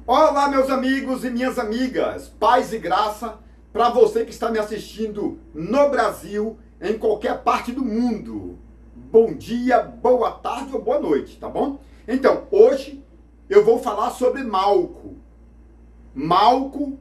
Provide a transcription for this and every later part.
Olá, meus amigos e minhas amigas, paz e graça para você que está me assistindo no Brasil, em qualquer parte do mundo. Bom dia, boa tarde ou boa noite, tá bom? Então, hoje eu vou falar sobre Malco. Malco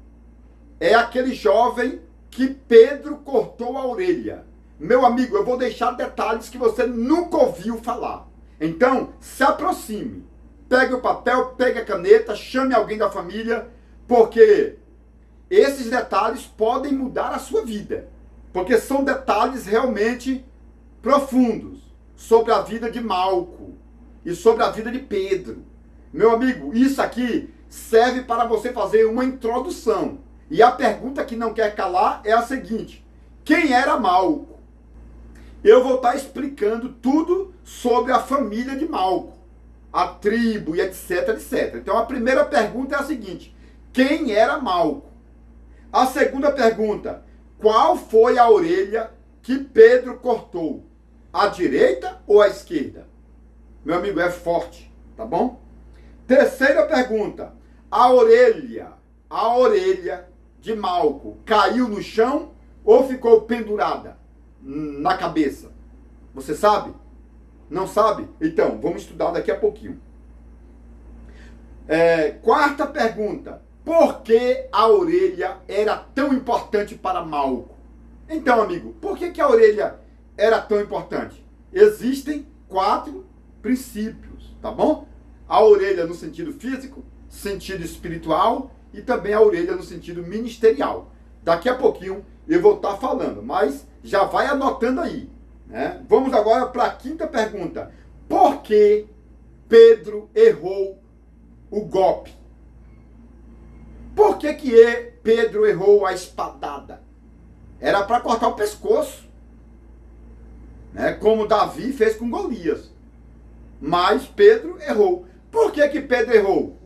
é aquele jovem que Pedro cortou a orelha. Meu amigo, eu vou deixar detalhes que você nunca ouviu falar. Então, se aproxime. Pegue o papel, pegue a caneta, chame alguém da família, porque esses detalhes podem mudar a sua vida. Porque são detalhes realmente profundos sobre a vida de Malco e sobre a vida de Pedro. Meu amigo, isso aqui serve para você fazer uma introdução. E a pergunta que não quer calar é a seguinte: quem era Malco? Eu vou estar explicando tudo sobre a família de Malco, a tribo e etc, etc. Então a primeira pergunta é a seguinte: quem era Malco? A segunda pergunta: qual foi a orelha que Pedro cortou? A direita ou a esquerda? Meu amigo, é forte, tá bom? Terceira pergunta: a orelha de Malco caiu no chão ou ficou pendurada na cabeça? Você sabe? Não sabe? Então, vamos estudar daqui a pouquinho. Quarta pergunta: por que a orelha era tão importante para Malco? Então, amigo, por que a orelha era tão importante? Existem 4 princípios, tá bom? A orelha no sentido físico, sentido espiritual e também a orelha no sentido ministerial. Daqui a pouquinho eu vou estar falando, mas já vai anotando aí. Vamos agora para a quinta pergunta: por que Pedro errou o golpe? Por que Pedro errou a espadada? Era para cortar o pescoço, como Davi fez com Golias. Mas Pedro errou. Por que Pedro errou?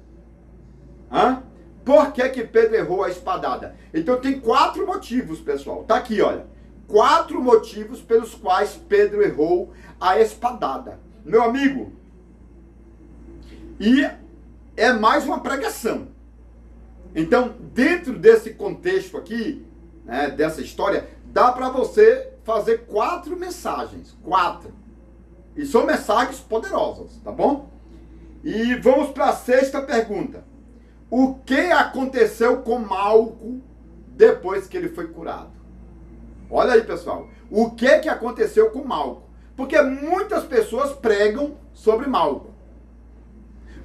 Por que Pedro errou a espadada? Então tem 4 motivos, pessoal. Tá aqui, olha. 4 motivos pelos quais Pedro errou a espadada. Meu amigo, e é mais uma pregação. Então, dentro desse contexto aqui, dessa história, dá para você fazer 4 mensagens. 4. E são mensagens poderosas, tá bom? E vamos para a sexta pergunta: o que aconteceu com Malco depois que ele foi curado? Olha aí, pessoal. O que aconteceu com Malco? Porque muitas pessoas pregam sobre Malco.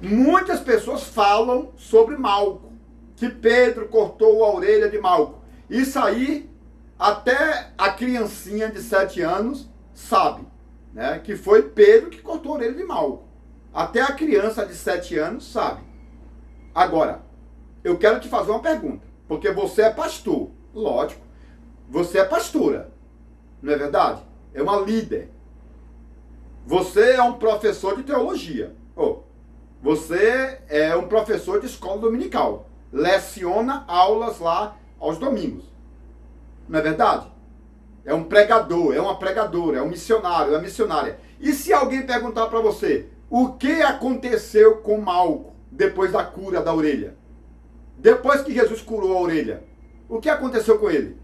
Muitas pessoas falam sobre Malco, que Pedro cortou a orelha de Malco. Isso aí, até a criancinha de 7 anos sabe, que foi Pedro que cortou a orelha de Malco. Até a criança de 7 anos sabe. Agora, eu quero te fazer uma pergunta, porque você é pastor, lógico. Você é pastora, não é verdade? É uma líder. Você é um professor de teologia. Você é um professor de escola dominical. Leciona aulas lá aos domingos. Não é verdade? É um pregador, é uma pregadora, é um missionário, é uma missionária. E se alguém perguntar para você: o que aconteceu com Malco depois da cura da orelha? Depois que Jesus curou a orelha, o que aconteceu com ele?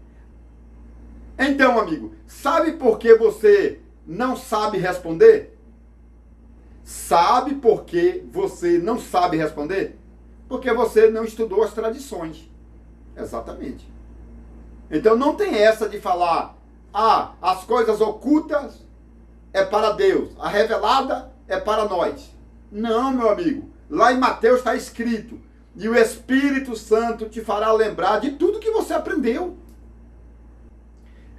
Então, amigo, sabe por que você não sabe responder? Sabe por que você não sabe responder? Porque você não estudou as tradições. Exatamente. Então não tem essa de falar: as coisas ocultas é para Deus, a revelada é para nós. Não, meu amigo. Lá em Mateus está escrito: e o Espírito Santo te fará lembrar de tudo que você aprendeu.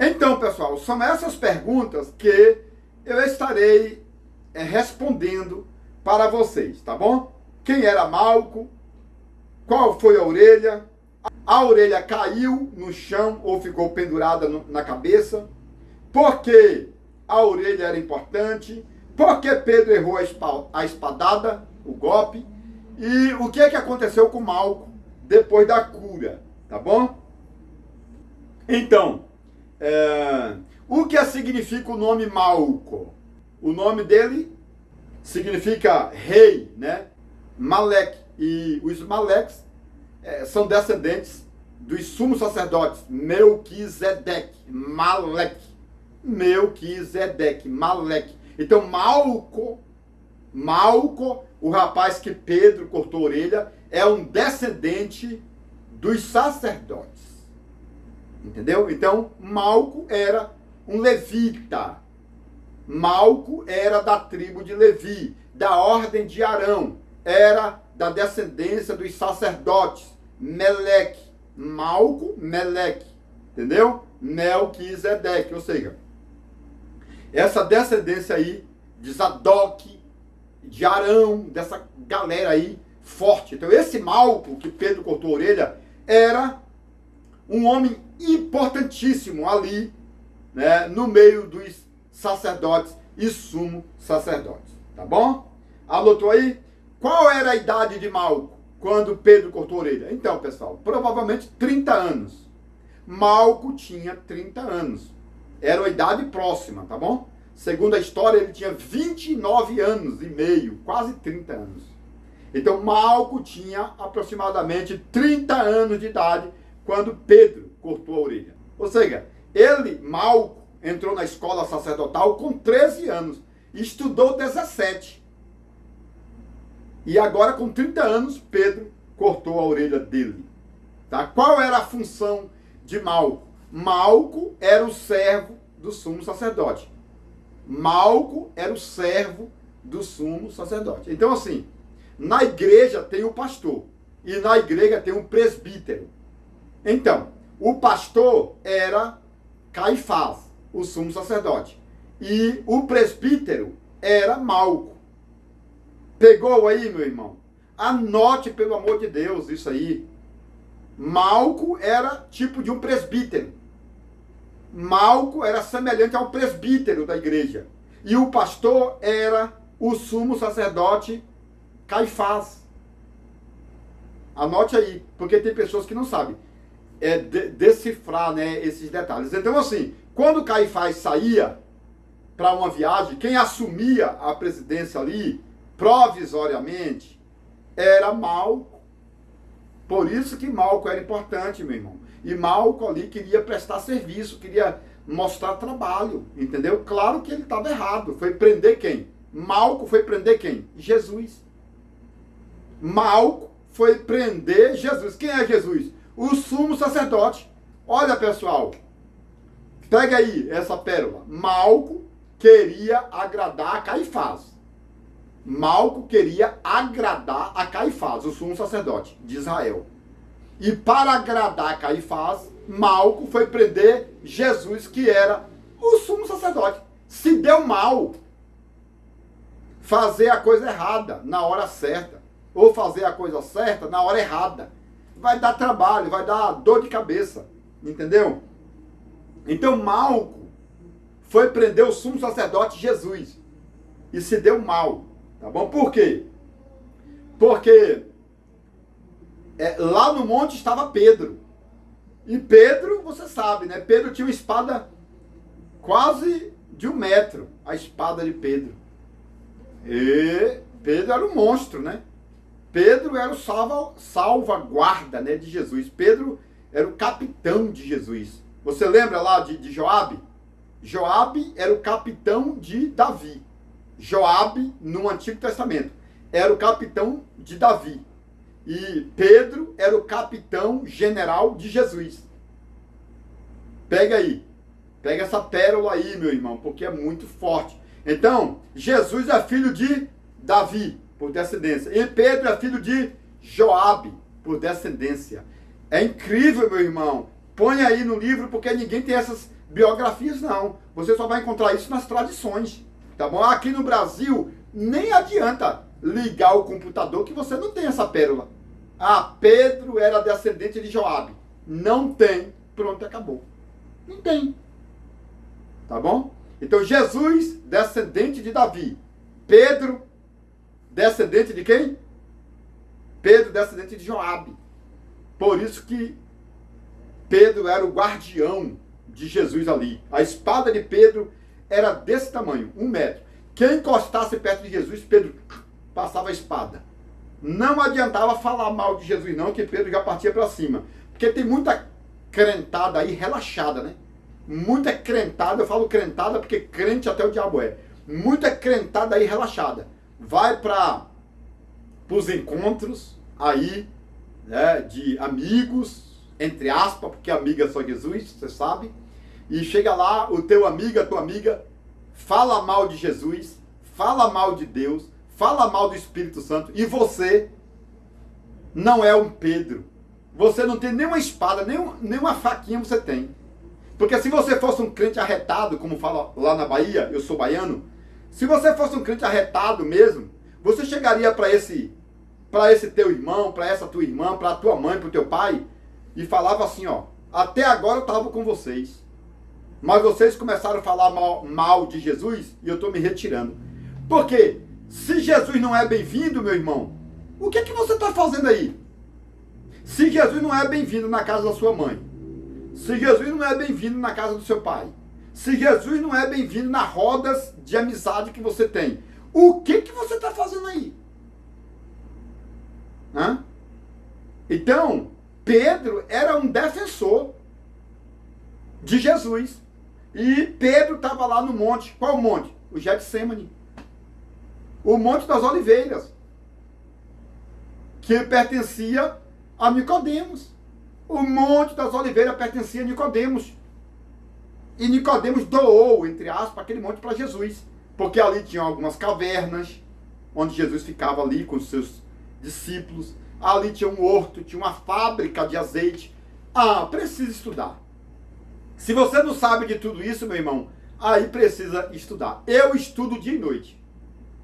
Então, pessoal, são essas perguntas que eu estarei respondendo para vocês, tá bom? Quem era Malco? Qual foi a orelha? A orelha caiu no chão ou ficou pendurada na cabeça? Por que a orelha era importante? Por que Pedro errou a espadada, o golpe? E o que aconteceu com Malco depois da cura, tá bom? Então, o que significa o nome Malco? O nome dele significa rei, Malek. e os Maleques são descendentes dos sumos sacerdotes Melquisedeque, Maleque. Melquisedeque, Maleque. Então Malco, o rapaz que Pedro cortou a orelha, é um descendente dos sacerdotes. Entendeu? Então Malco era um levita. Malco era da tribo de Levi, da ordem de Arão, era da descendência dos sacerdotes, Meleque, Malco, Meleque, entendeu? Melquisedeque, ou seja, essa descendência aí de Zadok, de Arão, dessa galera aí forte. Então esse Malco que Pedro cortou a orelha era um homem importantíssimo ali, né, no meio dos sacerdotes e sumo sacerdotes, tá bom? Anotou aí? Qual era a idade de Malco quando Pedro cortou a orelha? Então, pessoal, provavelmente 30 anos. Malco tinha 30 anos. Era uma idade próxima, tá bom? Segundo a história, ele tinha 29 anos e meio, quase 30 anos. Então, Malco tinha aproximadamente 30 anos de idade quando Pedro cortou a orelha. Ou seja, Malco, entrou na escola sacerdotal com 13 anos, estudou 17. E agora, com 30 anos, Pedro cortou a orelha dele. Tá? Qual era a função de Malco? Malco era o servo do sumo sacerdote. Malco era o servo do sumo sacerdote. Então, assim, na igreja tem o pastor e na igreja tem o presbítero. Então, o pastor era Caifás, o sumo sacerdote, e o presbítero era Malco. Pegou aí, meu irmão? Anote, pelo amor de Deus, isso aí. Malco era tipo de um presbítero. Malco era semelhante ao presbítero da igreja. E o pastor era o sumo sacerdote Caifás. Anote aí, porque tem pessoas que não sabem decifrar, né, esses detalhes. Então, assim, quando Caifás saía para uma viagem, quem assumia a presidência ali, provisoriamente, era Malco. Por isso que Malco era importante, meu irmão. E Malco ali queria prestar serviço, queria mostrar trabalho, entendeu? Claro que ele estava errado. Foi prender quem? Malco foi prender quem? Jesus. Malco foi prender Jesus. Quem é Jesus? O sumo sacerdote. Olha, pessoal, pega aí essa pérola. Malco queria agradar a Caifás. Malco queria agradar a Caifás, o sumo sacerdote de Israel. E para agradar a Caifás, Malco foi prender Jesus, que era o sumo sacerdote. Se deu mal fazer a coisa errada na hora certa, ou fazer a coisa certa na hora errada, vai dar trabalho, vai dar dor de cabeça, entendeu? Então Malco foi prender o sumo sacerdote Jesus e se deu mal, tá bom? Por quê? Porque lá no monte estava Pedro. E Pedro, você sabe, né? Pedro tinha uma espada quase de 1 metro, a espada de Pedro. E Pedro era um monstro, né? Pedro era o salvaguarda, né, de Jesus. Pedro era o capitão de Jesus. Você lembra lá de Joabe? Joabe era o capitão de Davi. Joabe, no Antigo Testamento, era o capitão de Davi. E Pedro era o capitão general de Jesus. Pega aí. Pega essa pérola aí, meu irmão, porque é muito forte. Então, Jesus é filho de Davi, por descendência. E Pedro é filho de Joabe, por descendência. É incrível, meu irmão. Põe aí no livro, porque ninguém tem essas biografias, não. Você só vai encontrar isso nas tradições, tá bom? Aqui no Brasil, nem adianta ligar o computador que você não tem essa pérola. Ah, Pedro era descendente de Joabe. Não tem. Pronto, acabou. Não tem. Tá bom? Então, Jesus, descendente de Davi. Pedro, descendente de quem? Pedro, descendente de Joabe. Por isso que Pedro era o guardião de Jesus ali. A espada de Pedro era desse tamanho, 1 metro. Quem encostasse perto de Jesus, Pedro passava a espada. não adiantava falar mal de Jesus não, que Pedro já partia para cima. Porque tem muita crentada aí relaxada, né? Muita crentada, eu falo crentada porque crente até o diabo é. Muita crentada aí relaxada. Vai para os encontros aí, né, de amigos, entre aspas, porque amiga é só Jesus, você sabe. E chega lá, o teu amigo, a tua amiga, fala mal de Jesus, fala mal de Deus, fala mal do Espírito Santo, e você não é um Pedro. Você não tem nenhuma espada, nenhuma faquinha você tem. Porque se você fosse um crente arretado, como fala lá na Bahia, eu sou baiano, se você fosse um crente arretado mesmo, você chegaria para esse teu irmão, para essa tua irmã, para a tua mãe, para o teu pai, e falava assim, ó, até agora eu estava com vocês, mas vocês começaram a falar mal de Jesus e eu estou me retirando. Por quê? Se Jesus não é bem-vindo, meu irmão, o que é que você está fazendo aí? Se Jesus não é bem-vindo na casa da sua mãe, se Jesus não é bem-vindo na casa do seu pai, se Jesus não é bem-vindo nas rodas de amizade que você tem, o que que você está fazendo aí? Hã? Então, Pedro era um defensor de Jesus. E Pedro estava lá no monte. Qual monte? O Getsêmani. O Monte das Oliveiras. Que pertencia a Nicodemos. O Monte das Oliveiras pertencia a Nicodemos. E Nicodemos doou, entre aspas, aquele monte para Jesus. Porque ali tinha algumas cavernas, onde Jesus ficava ali com os seus discípulos. Ali tinha um horto, tinha uma fábrica de azeite. Ah, precisa estudar. Se você não sabe de tudo isso, meu irmão, aí precisa estudar. Eu estudo dia e noite.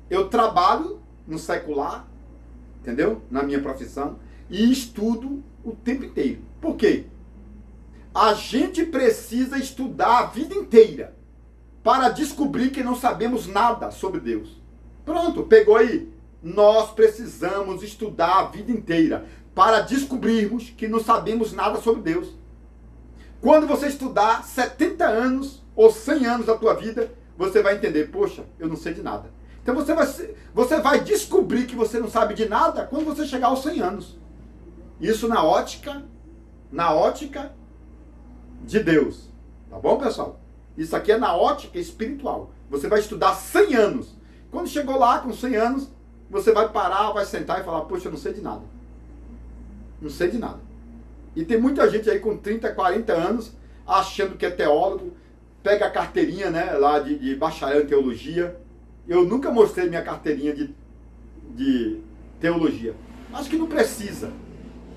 Eu trabalho no secular, entendeu? Na minha profissão. E estudo o tempo inteiro. Por quê? A gente precisa estudar a vida inteira para descobrir que não sabemos nada sobre Deus. Pronto, pegou aí? Nós precisamos estudar a vida inteira para descobrirmos que não sabemos nada sobre Deus. Quando você estudar 70 anos ou 100 anos da tua vida, você vai entender, poxa, eu não sei de nada. Então você vai descobrir que você não sabe de nada quando você chegar aos 100 anos. Isso na ótica de Deus. Tá bom, pessoal? Isso aqui é na ótica espiritual. Você vai estudar 100 anos. Quando chegou lá com 100 anos, você vai parar, vai sentar e falar, poxa, eu não sei de nada. Não sei de nada. E tem muita gente aí com 30, 40 anos, achando que é teólogo, pega a carteirinha, né, lá de bacharel em teologia. Eu nunca mostrei minha carteirinha de teologia. Acho que não precisa.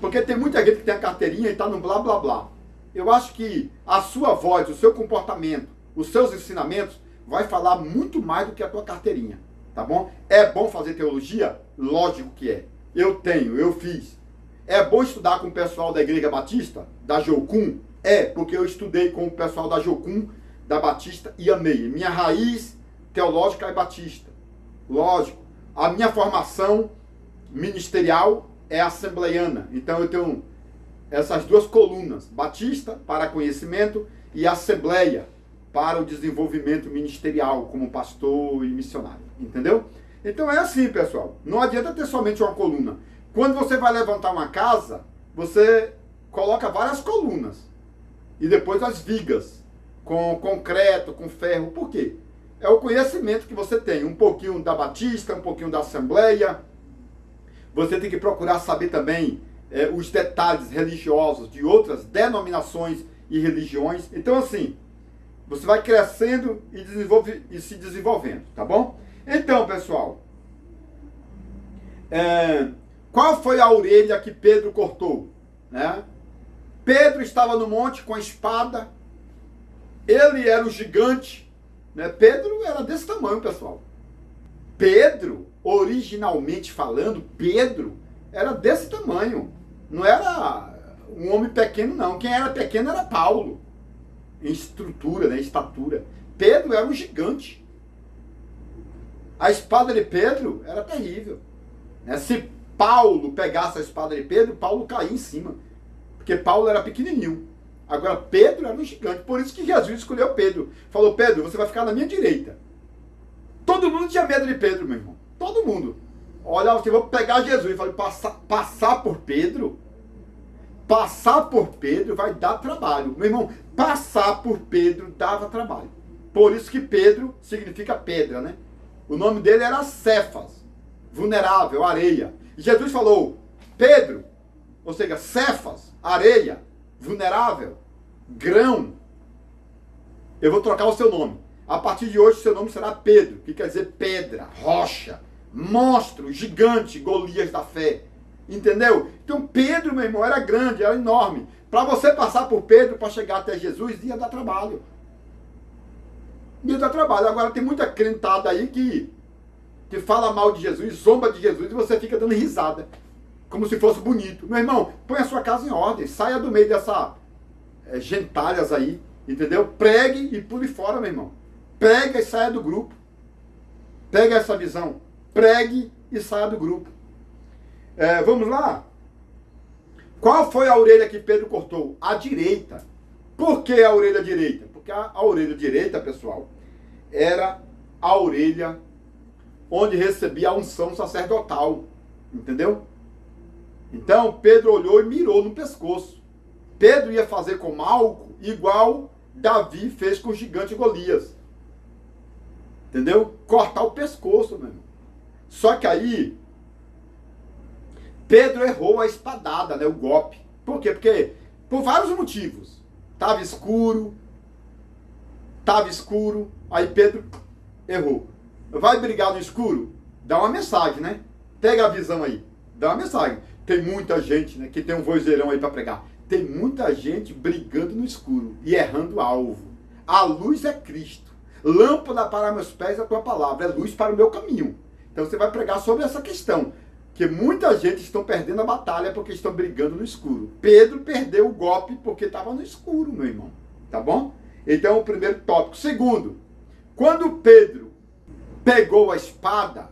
Porque tem muita gente que tem a carteirinha e está no blá, blá, blá. Eu acho que a sua voz, o seu comportamento, os seus ensinamentos, vai falar muito mais do que a tua carteirinha. Tá bom? É bom fazer teologia? Lógico que é. Eu fiz. É bom estudar com o pessoal da Igreja Batista, da Jocum? É, porque eu estudei com o pessoal da Jocum, da Batista, e amei. Minha raiz teológica é batista. Lógico. A minha formação ministerial é assembleiana. Então eu tenho essas duas colunas. Batista, para conhecimento, e assembleia, para o desenvolvimento ministerial, como pastor e missionário. Entendeu? Então é assim, pessoal. Não adianta ter somente uma coluna. Quando você vai levantar uma casa, você coloca várias colunas. E depois as vigas, com concreto, com ferro. Por quê? É o conhecimento que você tem. Um pouquinho da Batista, um pouquinho da Assembleia. Você tem que procurar saber também os detalhes religiosos de outras denominações e religiões. Então, assim, você vai crescendo e se desenvolvendo, tá bom? Então, pessoal, qual foi a orelha que Pedro cortou? Né? Pedro estava no monte com a espada, ele era o gigante, né? Pedro era desse tamanho, pessoal. Pedro, originalmente falando, Pedro era desse tamanho. Não era um homem pequeno, não. Quem era pequeno era Paulo, em estrutura, né? Estatura. Pedro era um gigante. A espada de Pedro era terrível. Né? Se Paulo pegasse a espada de Pedro, Paulo caía em cima. Porque Paulo era pequenininho. Agora, Pedro era um gigante. Por isso que Jesus escolheu Pedro. Falou, Pedro, você vai ficar na minha direita. Todo mundo tinha medo de Pedro, meu irmão. Todo mundo. olhava assim, vou pegar Jesus. Eu falei, passar por Pedro? Passar por Pedro vai dar trabalho. Meu irmão, passar por Pedro dava trabalho. Por isso que Pedro significa pedra, né? O nome dele era Cefas, vulnerável, areia. E Jesus falou, Pedro, ou seja, Cefas, areia, vulnerável, grão, eu vou trocar o seu nome. A partir de hoje, o seu nome será Pedro, que quer dizer pedra, rocha, monstro, gigante, Golias da fé. Entendeu? Então Pedro, meu irmão, era grande, era enorme. Para você passar por Pedro, para chegar até Jesus, ia dar trabalho. Ia dar trabalho. Agora tem muita crentada aí que fala mal de Jesus, zomba de Jesus, e você fica dando risada. Como se fosse bonito. Meu irmão, põe a sua casa em ordem. Saia do meio dessa gentalhas aí. Entendeu? Pregue e pule fora, meu irmão. Pregue e saia do grupo. Pega essa visão. Pregue e saia do grupo. Vamos lá? Qual foi a orelha que Pedro cortou? A direita. Por que a orelha direita? Porque a orelha direita, pessoal, era a orelha onde recebia a unção sacerdotal. Entendeu? Então, Pedro olhou e mirou no pescoço. Pedro ia fazer com Malco igual Davi fez com o gigante Golias. Entendeu? Cortar o pescoço, meu irmão. Só que aí Pedro errou a espadada, né, o golpe. Por quê? Porque, por vários motivos. Estava escuro, aí Pedro errou. Vai brigar no escuro? Dá uma mensagem, né? Pega a visão aí, dá uma mensagem. Tem muita gente, né, que tem um vozeirão aí para pregar. Tem muita gente brigando no escuro e errando o alvo. A luz é Cristo. Lâmpada para meus pés é a tua palavra, é luz para o meu caminho. Então você vai pregar sobre essa questão. Que muita gente estão perdendo a batalha porque estão brigando no escuro. Pedro perdeu o golpe porque estava no escuro, meu irmão. Tá bom? Então, o primeiro tópico. Segundo, quando Pedro pegou a espada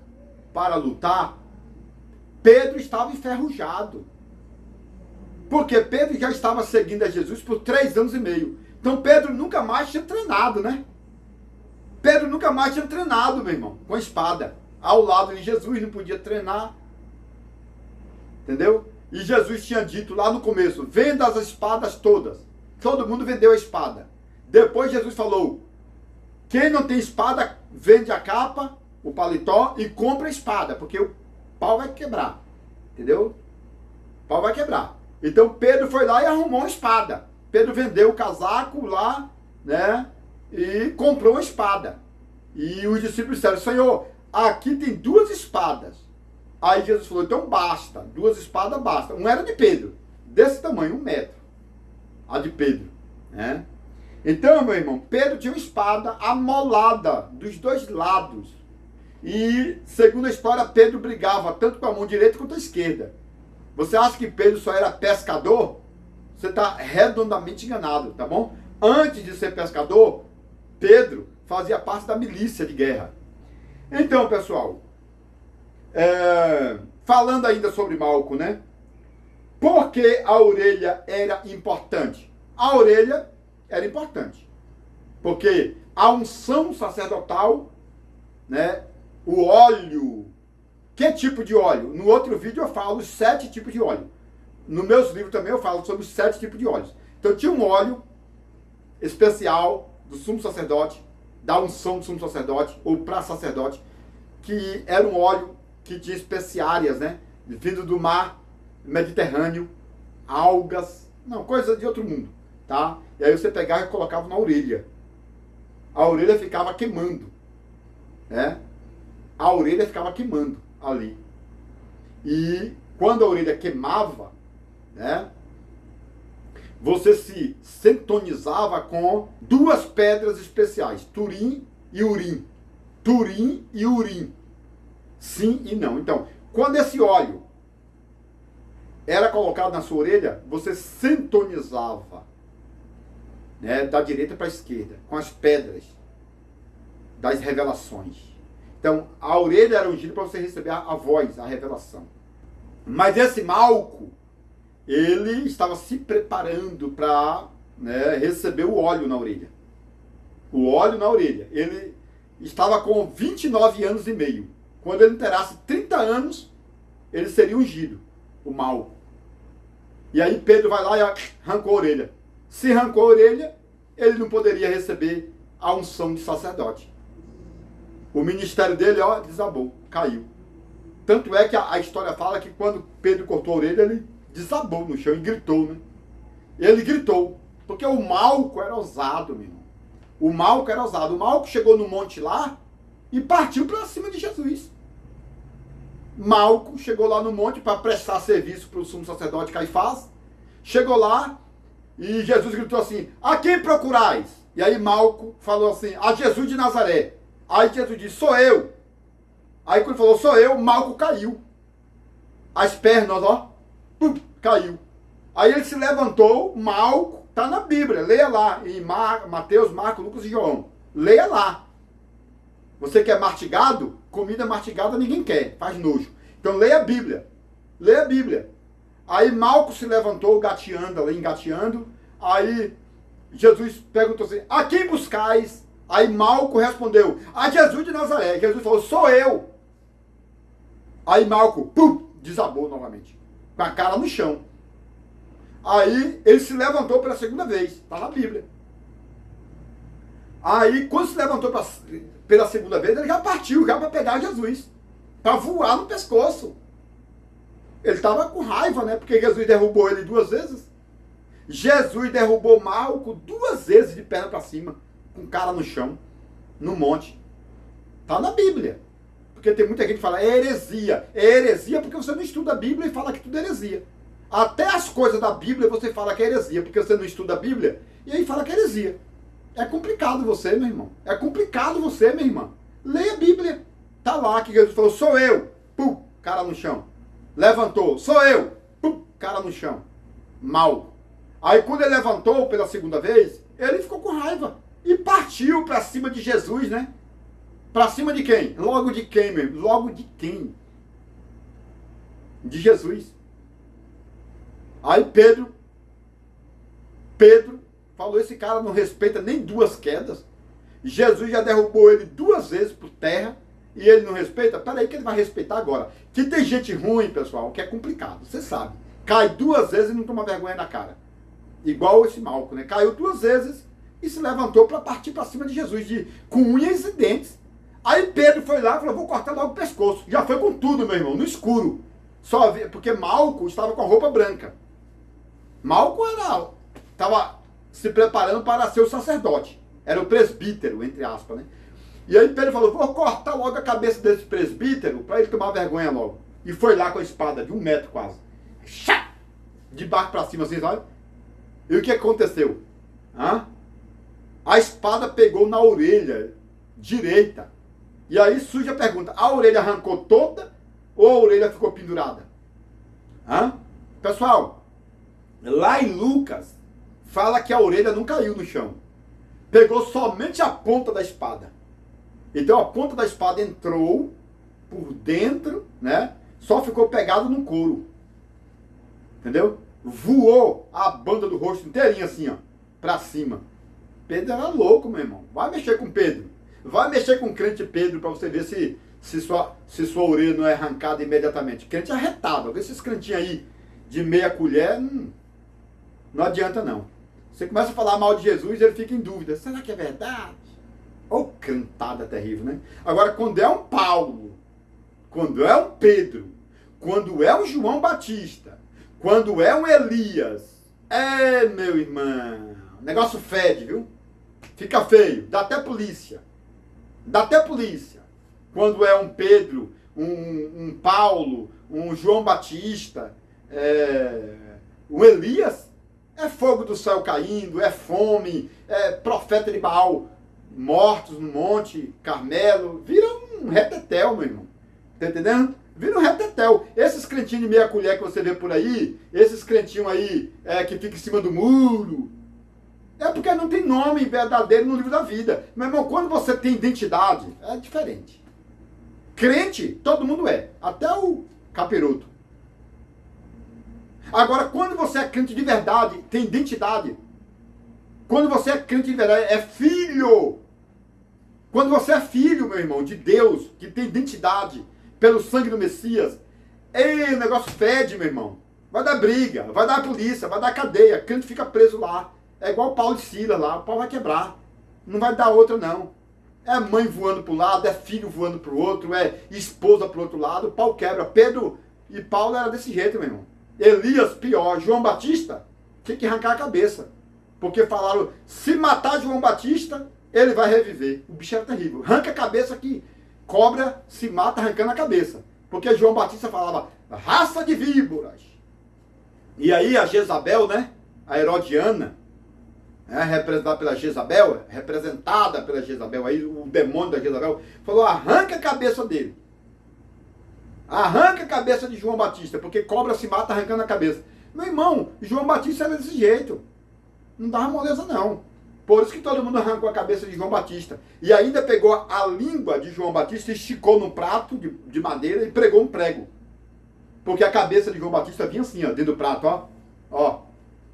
para lutar, Pedro estava enferrujado. Porque Pedro já estava seguindo a Jesus por 3 anos e meio. Então, Pedro nunca mais tinha treinado, né? Pedro nunca mais tinha treinado, meu irmão, com a espada. Ao lado de Jesus, não podia treinar. Entendeu? E Jesus tinha dito lá no começo, venda as espadas todas. Todo mundo vendeu a espada. Depois Jesus falou, quem não tem espada, vende a capa, o paletó e compra a espada, porque o pau vai quebrar. Entendeu? O pau vai quebrar. Então Pedro foi lá e arrumou uma espada. Pedro vendeu o casaco lá, né? E comprou uma espada. E os discípulos disseram, Senhor, aqui tem 2 espadas. Aí Jesus falou, então basta, 2 espadas basta. Uma era de Pedro, desse tamanho, 1 metro. A de Pedro, né? Então, meu irmão, Pedro tinha uma espada amolada dos 2 lados. E, segundo a história, Pedro brigava tanto com a mão direita quanto a esquerda. Você acha que Pedro só era pescador? Você está redondamente enganado, tá bom? Antes de ser pescador, Pedro fazia parte da milícia de guerra. Então, pessoal, falando ainda sobre Malco, né? Por que a orelha era importante? A orelha era importante. Porque a unção sacerdotal, né? O óleo. Que tipo de óleo? No outro vídeo eu falo os 7 tipos de óleo. Nos meus livros também eu falo sobre os 7 tipos de óleos. Então tinha um óleo especial do sumo sacerdote, da unção do sumo sacerdote, ou para sacerdote, que era um óleo que tinha especiarias, né? Vindo do mar Mediterrâneo, algas, não, coisa de outro mundo, tá? E aí você pegava e colocava na orelha. A orelha ficava queimando, né? A orelha ficava queimando ali. E quando a orelha queimava, né? Você se sintonizava com 2 pedras especiais, Turim e Urim. Turim e Urim. Sim e não. Então, quando esse óleo era colocado na sua orelha, você sintonizava, né, da direita para a esquerda, com as pedras das revelações. Então, a orelha era ungida para você receber a voz, a revelação. Mas esse Malco, ele estava se preparando para, né, receber o óleo na orelha. O óleo na orelha. Ele estava com 29 anos e meio. quando ele inteirasse 30 anos, ele seria ungido, o Malco. E aí Pedro vai lá e arrancou a orelha. Se arrancou a orelha, ele não poderia receber a unção de sacerdote. O ministério dele, desabou, caiu. Tanto é que a história fala que quando Pedro cortou a orelha, ele desabou no chão e gritou, né? Ele gritou, porque o Malco era ousado, meu irmão. O Malco era ousado. O Malco chegou no monte lá e partiu para cima de Jesus. Malco chegou lá no monte para prestar serviço para o sumo sacerdote Caifás. Chegou lá e Jesus gritou assim: a quem procurais? E aí Malco falou assim: a Jesus de Nazaré. Aí Jesus disse: sou eu. Aí quando falou sou eu, Malco caiu. As pernas, caiu. Aí ele se levantou, Malco, está na Bíblia, leia lá, em Mateus, Marcos, Lucas e João. Leia lá. Você quer mastigado? Comida mastigada ninguém quer, faz nojo. Então leia a Bíblia. Leia a Bíblia. Aí Malco se levantou, gateando, ali engateando. Aí Jesus perguntou assim: a quem buscais? Aí Malco respondeu: a Jesus de Nazaré. Jesus falou: sou eu. Aí Malco, desabou novamente, com a cara no chão. Aí ele se levantou pela segunda vez, está na Bíblia. Aí quando se levantou pela segunda vez, ele já partiu, já para pegar Jesus, para voar no pescoço. Ele estava com raiva, né? Porque Jesus derrubou ele 2 vezes. Jesus derrubou Malco 2 vezes de perna para cima, com cara no chão, no monte. Está na Bíblia. Porque tem muita gente que fala, é heresia. É heresia porque você não estuda a Bíblia e fala que tudo é heresia. Até as coisas da Bíblia você fala que é heresia, porque você não estuda a Bíblia e aí fala que é heresia. É complicado você, meu irmão. É complicado você, minha irmã. Leia a Bíblia. Tá lá que Jesus falou, sou eu. Cara no chão. Levantou, sou eu. Cara no chão. Mal. Aí quando ele levantou pela segunda vez, ele ficou com raiva e partiu para cima de Jesus, né? Para cima de quem? Logo de quem, mesmo? Logo de quem? De Jesus. Aí Pedro falou, esse cara não respeita nem 2 quedas. Jesus já derrubou ele 2 vezes por terra e ele não respeita? Peraí que ele vai respeitar agora. Que tem gente ruim, pessoal, que é complicado, você sabe. Cai 2 vezes e não toma vergonha na cara. Igual esse Malco, né? Caiu 2 vezes e se levantou para partir para cima de Jesus, com unhas e dentes. Aí Pedro foi lá e falou, vou cortar logo o pescoço. Já foi com tudo, meu irmão, no escuro. Só porque Malco estava com a roupa branca. Malco estava se preparando para ser o sacerdote. Era o presbítero, entre aspas, né? E aí Pedro falou, vou cortar logo a cabeça desse presbítero para ele tomar vergonha logo. E foi lá com a espada de 1 metro quase. De baixo para cima assim, sabe? E o que aconteceu? A espada pegou na orelha direita. E aí surge a pergunta, a orelha arrancou toda ou a orelha ficou pendurada? Pessoal, lá em Lucas, fala que a orelha não caiu no chão. Pegou somente a ponta da espada. Então a ponta da espada entrou por dentro, né? Só ficou pegado no couro. Entendeu? Voou a banda do rosto inteirinha assim, pra cima. Pedro era louco, meu irmão. Vai mexer com Pedro. Vai mexer com o crente Pedro para você ver se sua orelha não é arrancada imediatamente. Crente arretado. Esses crentinhos aí de meia colher, não adianta não. Você começa a falar mal de Jesus, ele fica em dúvida. Será que é verdade? Ou cantada terrível, né? Agora, quando é um Paulo, quando é um Pedro, quando é um João Batista, quando é um Elias, meu irmão, o negócio fede, viu? Fica feio, dá até polícia. Dá até polícia. Quando é um Pedro, um Paulo, um João Batista, um Elias, é fogo do céu caindo, é fome, é profeta de Baal mortos no Monte Carmelo, vira um retetel, meu irmão. Tá entendendo? Vira um retetel. Esses crentinhos de meia colher que você vê por aí, esses crentinhos aí que ficam em cima do muro, é porque não tem nome verdadeiro no livro da vida. Meu irmão, quando você tem identidade, é diferente. Crente, todo mundo é. Até o capiroto. Agora, quando você é crente de verdade, tem identidade. Quando você é crente de verdade, é filho. Quando você é filho, meu irmão, de Deus, que tem identidade pelo sangue do Messias, ei, o negócio fede, meu irmão. Vai dar briga, vai dar polícia, vai dar cadeia, crente fica preso lá. É igual Paulo e Silas lá, o pau vai quebrar. Não vai dar outra, não. É mãe voando para um lado, é filho voando para o outro, é esposa para o outro lado, o pau quebra. Pedro e Paulo era desse jeito, meu irmão. Elias, pior. João Batista, tinha que arrancar a cabeça. Porque falaram, se matar João Batista, ele vai reviver. O bicho era terrível. Arranca a cabeça que cobra se mata arrancando a cabeça. Porque João Batista falava, raça de víboras. E aí a Jezabel, né? A Herodiana, representada pela Jezabel, aí o demônio da Jezabel, falou, arranca a cabeça dele. Arranca a cabeça de João Batista, porque cobra se mata arrancando a cabeça. Meu irmão, João Batista era desse jeito. Não dava moleza, não. Por isso que todo mundo arrancou a cabeça de João Batista. E ainda pegou a língua de João Batista, esticou num prato de madeira e pregou um prego. Porque a cabeça de João Batista vinha assim, ó, dentro do prato, ó,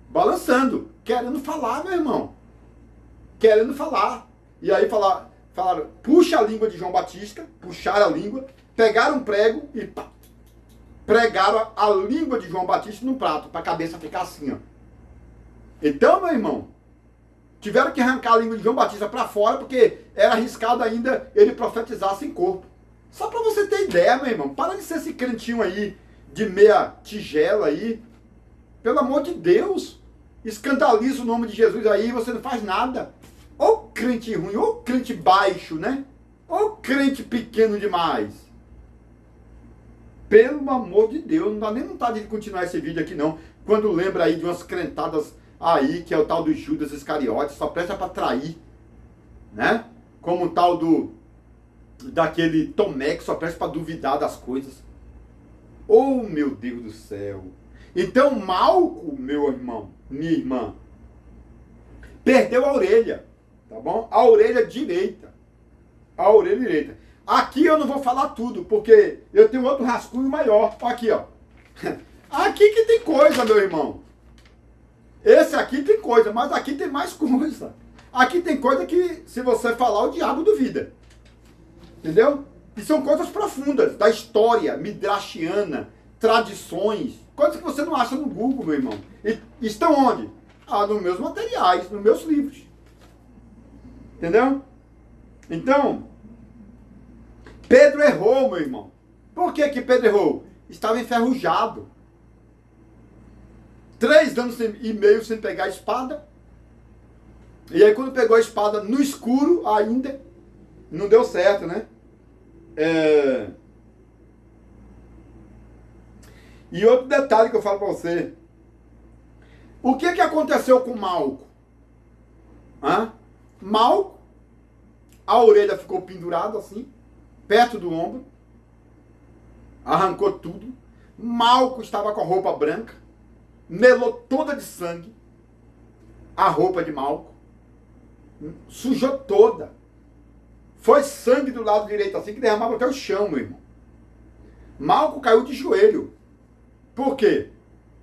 balançando, querendo falar, meu irmão. Querendo falar. E aí falaram, puxa a língua de João Batista, puxaram a língua, pegaram um prego e pá, pregaram a língua de João Batista no prato, para a cabeça ficar assim, ó. Então, meu irmão, tiveram que arrancar a língua de João Batista para fora, porque era arriscado ainda ele profetizar sem corpo. Só para você ter ideia, meu irmão, para de ser esse crentinho aí, de meia tigela aí. Pelo amor de Deus, escandaliza o nome de Jesus aí e você não faz nada. Ô crente ruim, ô crente baixo, né? Ô crente pequeno demais. Pelo amor de Deus, não dá nem vontade de continuar esse vídeo aqui não. Quando lembra aí de umas crentadas aí, que é o tal do Judas Iscariotes, só presta para trair, né? Como o tal daquele Tomé, que só presta para duvidar das coisas. Oh, meu Deus do céu. Então, Malco, meu irmão, minha irmã, perdeu a orelha, tá bom? A orelha direita. A orelha direita. Aqui eu não vou falar tudo, porque eu tenho outro rascunho maior. Aqui, ó. Aqui que tem coisa, meu irmão. Esse aqui tem coisa, mas aqui tem mais coisa. Aqui tem coisa que, se você falar, o diabo duvida. Entendeu? E são coisas profundas, da história midrashiana, tradições, coisas que você não acha no Google, meu irmão. E estão onde? Ah, nos meus materiais, nos meus livros. Entendeu? Então, Pedro errou, meu irmão. Por que que Pedro errou? Estava enferrujado. 3 anos e meio sem pegar a espada. E aí quando pegou a espada no escuro ainda, não deu certo, né? E outro detalhe que eu falo para você. O que que aconteceu com Malco? Malco, a orelha ficou pendurada assim, perto do ombro. Arrancou tudo. Malco estava com a roupa branca. Melou toda de sangue. A roupa de Malco. Sujou toda. Foi sangue do lado direito assim que derramava até o chão, meu irmão. Malco caiu de joelho. Por quê?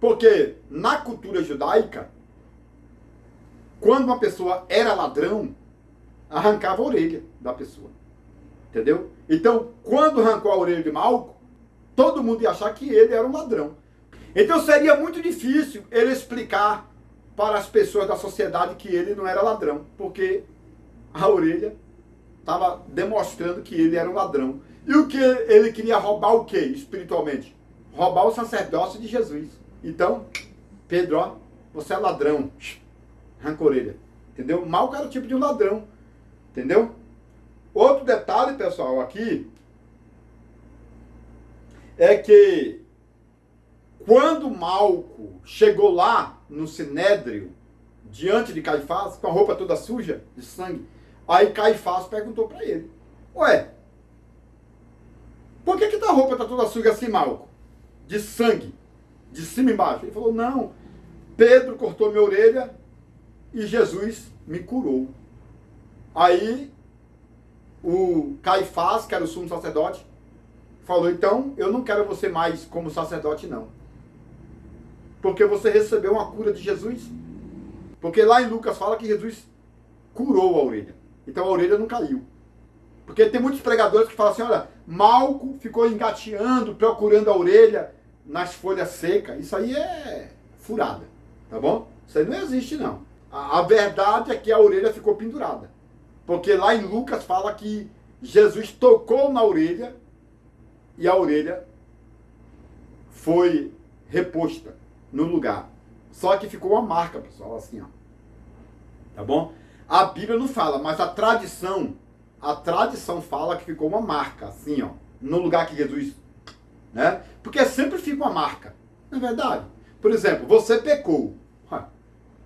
Porque na cultura judaica, quando uma pessoa era ladrão, arrancava a orelha da pessoa. Entendeu? Então, quando arrancou a orelha de Malco, todo mundo ia achar que ele era um ladrão. Então seria muito difícil ele explicar para as pessoas da sociedade que ele não era ladrão, porque a orelha estava demonstrando que ele era um ladrão. E o que ele queria roubar o quê, espiritualmente? Roubar o sacerdócio de Jesus. Então, Pedro, ó, você é ladrão. Arranca a orelha. Entendeu? Malco era o tipo de um ladrão. Entendeu? Outro detalhe, pessoal, aqui, é que quando Malco chegou lá no Sinédrio, diante de Caifás, com a roupa toda suja de sangue, aí Caifás perguntou para ele, ué, por que tua roupa tá toda suja assim, Malco? De sangue, de cima e embaixo. Ele falou, não, Pedro cortou minha orelha e Jesus me curou. Aí o Caifás, que era o sumo sacerdote, falou, então eu não quero você mais como sacerdote não. Porque você recebeu uma cura de Jesus. Porque lá em Lucas fala que Jesus curou a orelha. Então a orelha não caiu. Porque tem muitos pregadores que falam assim, olha, Malco ficou engateando, procurando a orelha nas folhas secas. Isso aí é furada, tá bom? Isso aí não existe, não. A verdade é que a orelha ficou pendurada. Porque lá em Lucas fala que Jesus tocou na orelha e a orelha foi reposta no lugar. Só que ficou uma marca, pessoal, assim, ó. Tá bom? A Bíblia não fala, mas a tradição fala que ficou uma marca, assim, ó, no lugar que Jesus, né? Porque sempre fica uma marca, não é verdade? Por exemplo, você pecou,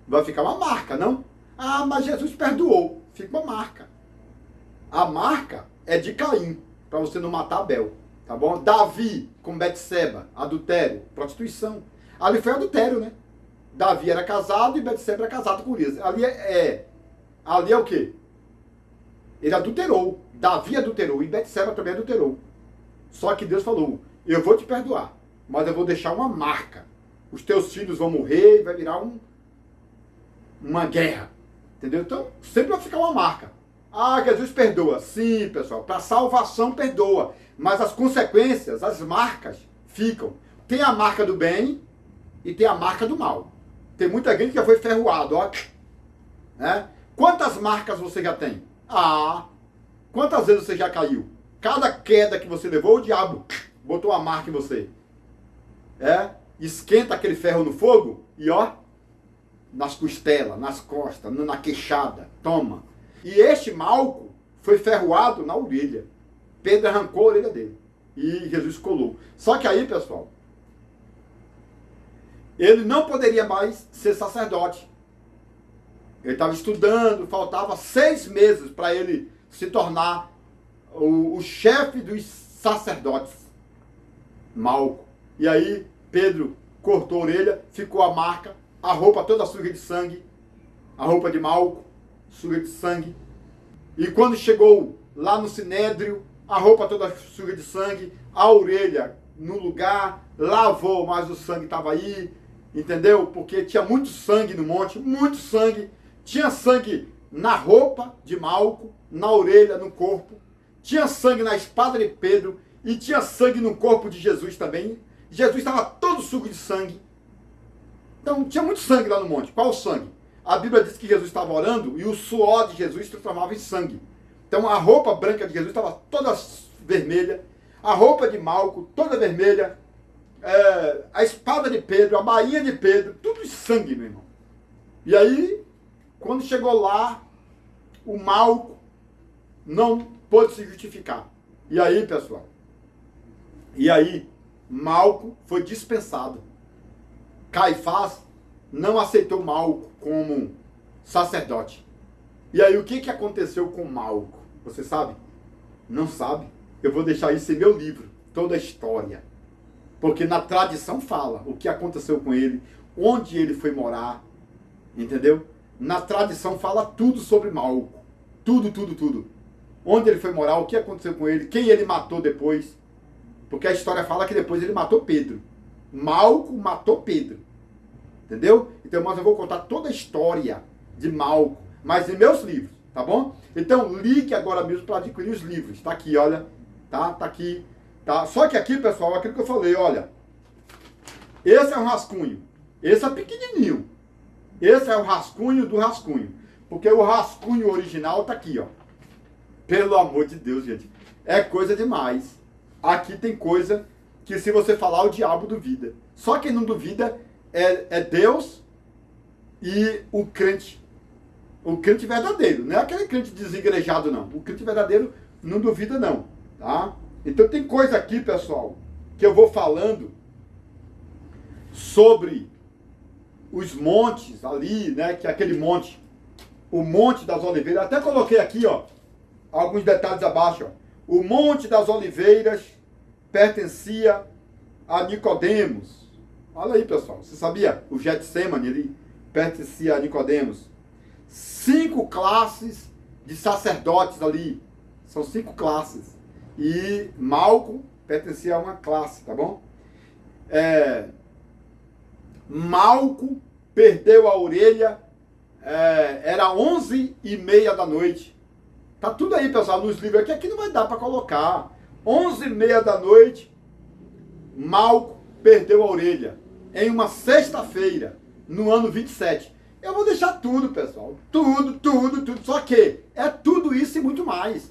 vai ficar uma marca, não? Ah, mas Jesus perdoou, fica uma marca. A marca é de Caim, para você não matar Abel, tá bom? Davi com Betseba, adultério, prostituição. Ali foi adultério, né? Davi era casado e Betseba era casado com Urias. Ali é o quê? Ele adulterou. Davi adulterou e Betseba também adulterou. Só que Deus falou, eu vou te perdoar, mas eu vou deixar uma marca. Os teus filhos vão morrer e vai virar uma guerra. Entendeu? Então, sempre vai ficar uma marca. Ah, Jesus perdoa. Sim, pessoal, para salvação perdoa. Mas as consequências, as marcas, ficam. Tem a marca do bem e tem a marca do mal. Tem muita gente que já foi ferroado, ó. Né? Quantas marcas você já tem? Ah, quantas vezes você já caiu? Cada queda que você levou, o diabo botou uma marca em você. Esquenta aquele ferro no fogo e ó, nas costelas, nas costas, na queixada, toma. E este Malco foi ferroado na orelha. Pedro arrancou a orelha dele e Jesus colou. Só que aí, pessoal, ele não poderia mais ser sacerdote. Ele estava estudando, faltava 6 meses para ele se tornar o chefe dos sacerdotes. Malco. E aí Pedro cortou a orelha, ficou a marca, a roupa toda suja de sangue, a roupa de Malco, suja de sangue. E quando chegou lá no Sinédrio, a roupa toda suja de sangue, a orelha no lugar, lavou, mas o sangue estava aí, entendeu? Porque tinha muito sangue no monte, muito sangue. Tinha sangue na roupa de Malco, na orelha, no corpo. Tinha sangue na espada de Pedro e tinha sangue no corpo de Jesus também. Jesus estava todo sujo de sangue. Então tinha muito sangue lá no monte. Qual o sangue? A Bíblia diz que Jesus estava orando e o suor de Jesus se transformava em sangue. Então a roupa branca de Jesus estava toda vermelha, a roupa de Malco toda vermelha, a espada de Pedro, a bainha de Pedro, tudo em sangue, meu irmão. E aí, quando chegou lá, o Malco não pôde se justificar. E aí, pessoal, Malco foi dispensado. Caifás não aceitou Malco como sacerdote. E aí, o que aconteceu com Malco? Você sabe? Não sabe? Eu vou deixar isso em meu livro, toda a história. Porque na tradição fala o que aconteceu com ele, onde ele foi morar, entendeu? Na tradição fala tudo sobre Malco. Tudo, tudo, tudo. Onde ele foi morar, o que aconteceu com ele, quem ele matou depois. Porque a história fala que depois ele matou Pedro. Malco matou Pedro. Entendeu? Então, mas eu vou contar toda a história de Malco, mas em meus livros, tá bom? Então, ligue agora mesmo para adquirir os livros. Tá aqui, olha. Tá aqui. Tá? Só que aqui, pessoal, aquilo que eu falei, olha. Esse é um rascunho. Esse é pequenininho. Esse é o rascunho do rascunho. Porque o rascunho original tá aqui, ó. Pelo amor de Deus, gente. É coisa demais. Aqui tem coisa que se você falar, o diabo duvida. Só quem não duvida é Deus e o crente. O crente verdadeiro. Não é aquele crente desigrejado, não. O crente verdadeiro não duvida, não. Tá? Então tem coisa aqui, pessoal, que eu vou falando sobre os montes ali, né? Que é aquele monte. O Monte das Oliveiras. Até coloquei aqui, ó, alguns detalhes abaixo, ó. O Monte das Oliveiras pertencia a Nicodemos. Olha aí, pessoal. Você sabia? O Getsemane, ele pertencia a Nicodemos. 5 classes de sacerdotes ali. São 5 classes. E Malco pertencia a uma classe, tá bom? Malco perdeu a orelha, era 11h30 da noite. Tá tudo aí, pessoal, nos livros aqui. Aqui não vai dar para colocar. 11h30 da noite, Malco perdeu a orelha. Em uma sexta-feira, no ano 27. Eu vou deixar tudo, pessoal. Tudo. Só que é tudo isso e muito mais.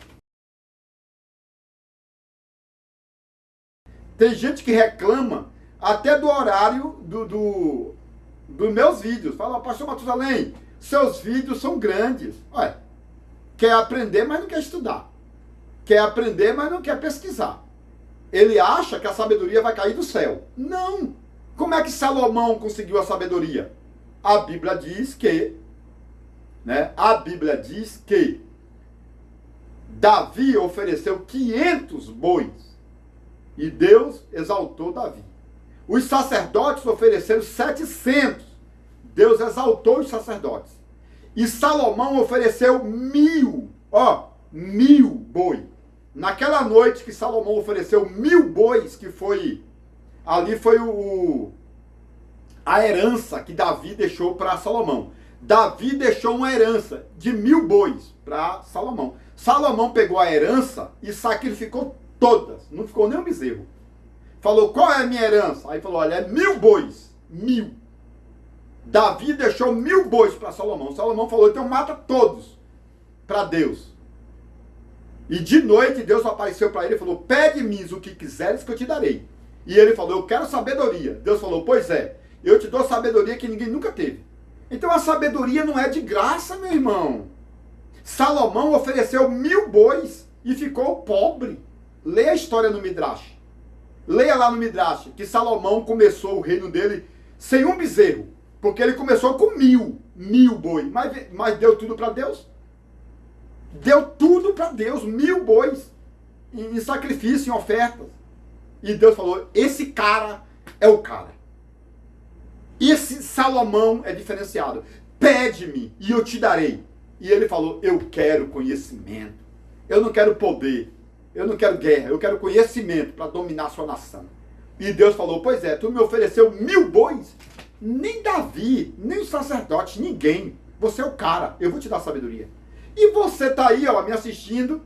Tem gente que reclama até do horário dos meus vídeos. Fala, pastor Matusalém, seus vídeos são grandes. Olha, quer aprender, mas não quer estudar. Quer aprender, mas não quer pesquisar. Ele acha que a sabedoria vai cair do céu. Não! Como é que Salomão conseguiu a sabedoria? A Bíblia diz que, Davi ofereceu 500 bois e Deus exaltou Davi. Os sacerdotes ofereceram 700. Deus exaltou os sacerdotes. E Salomão ofereceu 1000 bois. Naquela noite que Salomão ofereceu 1000 bois, que foi, ali foi a herança que Davi deixou para Salomão. Davi deixou uma herança de 1000 bois para Salomão. Salomão pegou a herança e sacrificou todas, não ficou nem um bezerro. Falou, qual é a minha herança? Aí falou, olha, é 1000 bois, 1000. Davi deixou 1000 bois para Salomão. Salomão falou, então mata todos para Deus. E de noite Deus apareceu para ele e falou, pede-me o que quiseres que eu te darei. E ele falou, eu quero sabedoria. Deus falou, pois é, eu te dou sabedoria que ninguém nunca teve. Então a sabedoria não é de graça, meu irmão. Salomão ofereceu 1000 bois e ficou pobre. Leia a história no Midrash. Leia lá no Midrash que Salomão começou o reino dele sem um bezerro. Porque ele começou com 1000 bois. Mas deu tudo para Deus. Deu tudo para Deus, 1000 bois em sacrifício, em ofertas. E Deus falou, esse cara é o cara. Esse Salomão é diferenciado. Pede-me e eu te darei. E ele falou, eu quero conhecimento. Eu não quero poder. Eu não quero guerra. Eu quero conhecimento para dominar a sua nação. E Deus falou, pois é, tu me ofereceu 1000 bois. Nem Davi, nem os sacerdotes, ninguém. Você é o cara. Eu vou te dar sabedoria. E você tá aí, ó, me assistindo,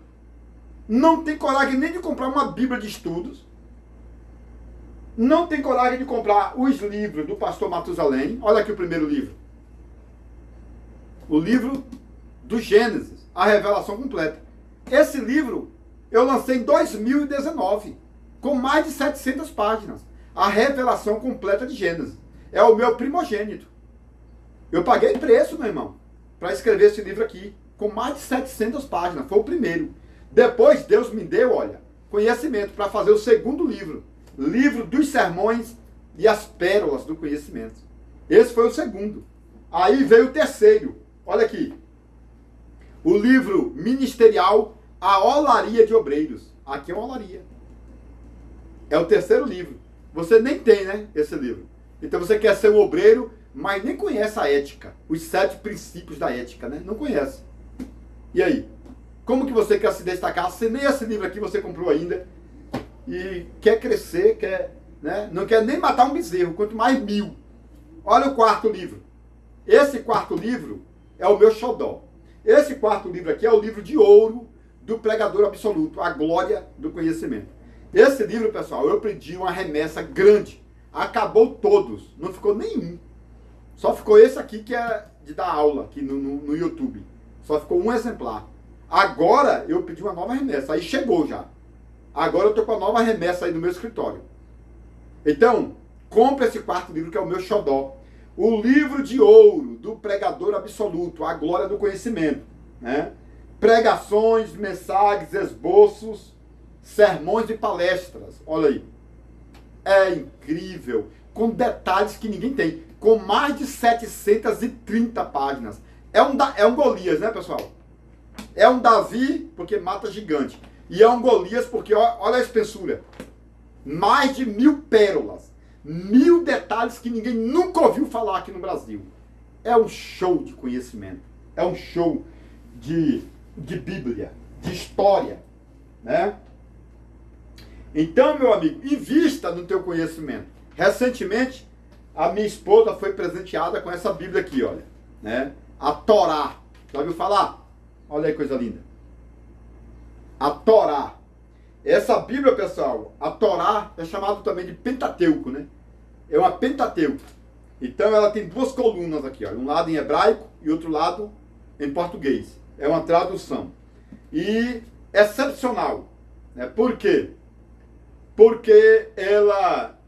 não tem coragem nem de comprar uma Bíblia de estudos, não tem coragem de comprar os livros do pastor Matusalém. Olha aqui o primeiro livro. O livro do Gênesis, a revelação completa. Esse livro eu lancei em 2019, com mais de 700 páginas. A revelação completa de Gênesis. É o meu primogênito. Eu paguei preço, meu irmão, para escrever esse livro aqui. Com mais de 700 páginas, foi o primeiro. Depois Deus me deu, olha, conhecimento para fazer o segundo livro. Livro dos sermões e as pérolas do conhecimento. Esse foi o segundo. Aí veio o terceiro. Olha aqui. O livro ministerial A Olaria de Obreiros. Aqui é uma olaria. É o terceiro livro. Você nem tem, né, esse livro. Então você quer ser um obreiro, mas nem conhece a ética. Os 7 princípios da ética, né? Não conhece. E aí? Como que você quer se destacar se nem esse livro aqui você comprou ainda e quer crescer, não quer nem matar um bezerro, quanto mais 1000. Olha o quarto livro. Esse quarto livro é o meu xodó. Esse quarto livro aqui é o livro de ouro do pregador absoluto, a glória do conhecimento. Esse livro, pessoal, eu pedi uma remessa grande. Acabou todos, não ficou nenhum. Só ficou esse aqui que é de dar aula aqui no YouTube. Só ficou um exemplar. Agora eu pedi uma nova remessa. Aí chegou já. Agora eu estou com a nova remessa aí no meu escritório. Então, compre esse quarto livro que é o meu xodó. O livro de ouro do pregador absoluto, a glória do conhecimento. Né? Pregações, mensagens, esboços, sermões e palestras. Olha aí. É incrível. Com detalhes que ninguém tem. Com mais de 730 páginas. É um Golias, né, pessoal? É um Davi, porque mata gigante. E é um Golias, porque olha a espessura. Mais de 1000 pérolas. 1000 detalhes que ninguém nunca ouviu falar aqui no Brasil. É um show de conhecimento. É um show de Bíblia, de história. Né? Então, meu amigo, invista no teu conhecimento. Recentemente, a minha esposa foi presenteada com essa Bíblia aqui, olha. Né? A Torá. Já ouviu falar? Olha aí, coisa linda. a Torá. Essa Bíblia, pessoal, a Torá é chamada também de Pentateuco, né? É uma Pentateuco. Então ela tem duas colunas aqui, ó, um lado em hebraico e outro lado em português. É uma tradução. E excepcional. Né? Por quê? Porque ela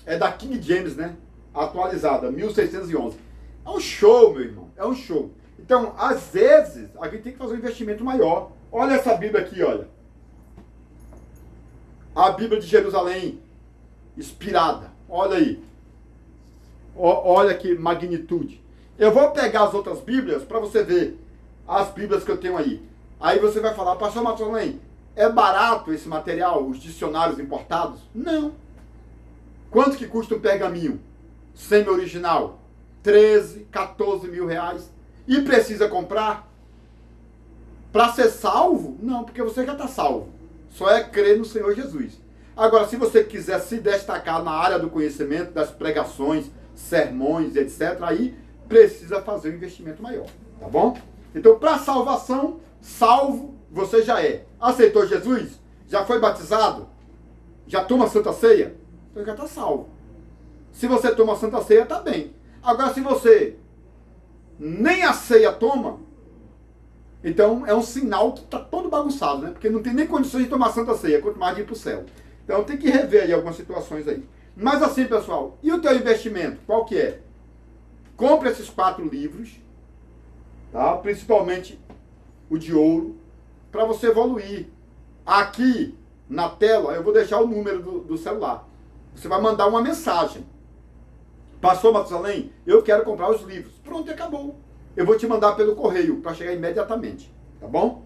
é da King James, né? Atualizada, 1611. É um show, meu irmão. É um show. Então, às vezes, a gente tem que fazer um investimento maior. Olha essa Bíblia aqui, olha. A Bíblia de Jerusalém, inspirada. Olha aí. Olha que magnitude. Eu vou pegar as outras Bíblias para você ver as Bíblias que eu tenho aí. Aí você vai falar, pastor Matusalém, é barato esse material, os dicionários importados? Não. Quanto que custa um pergaminho semi-original? 13, 14 mil reais. E precisa comprar? Para ser salvo? Não, porque você já está salvo. Só é crer no Senhor Jesus. Agora, se você quiser se destacar na área do conhecimento, das pregações, sermões, etc., aí precisa fazer um investimento maior, tá bom? Então, para salvação, salvo você já é. Aceitou Jesus? Já foi batizado? Já toma Santa Ceia? Então já está salvo. Se você toma Santa Ceia, está bem. Agora, se você nem a ceia toma, então é um sinal que está todo bagunçado, né? Porque não tem nem condições de tomar Santa Ceia, quanto mais de ir para o céu. Então tem que rever aí algumas situações aí. Mas assim, pessoal, e o teu investimento? Qual que é? Compre esses 4 livros, tá? Principalmente o de ouro, para você evoluir. Aqui na tela eu vou deixar o número do celular. Você vai mandar uma mensagem. Pastor Matusalém, eu quero comprar os livros. Pronto, acabou. Eu vou te mandar pelo correio para chegar imediatamente, tá bom?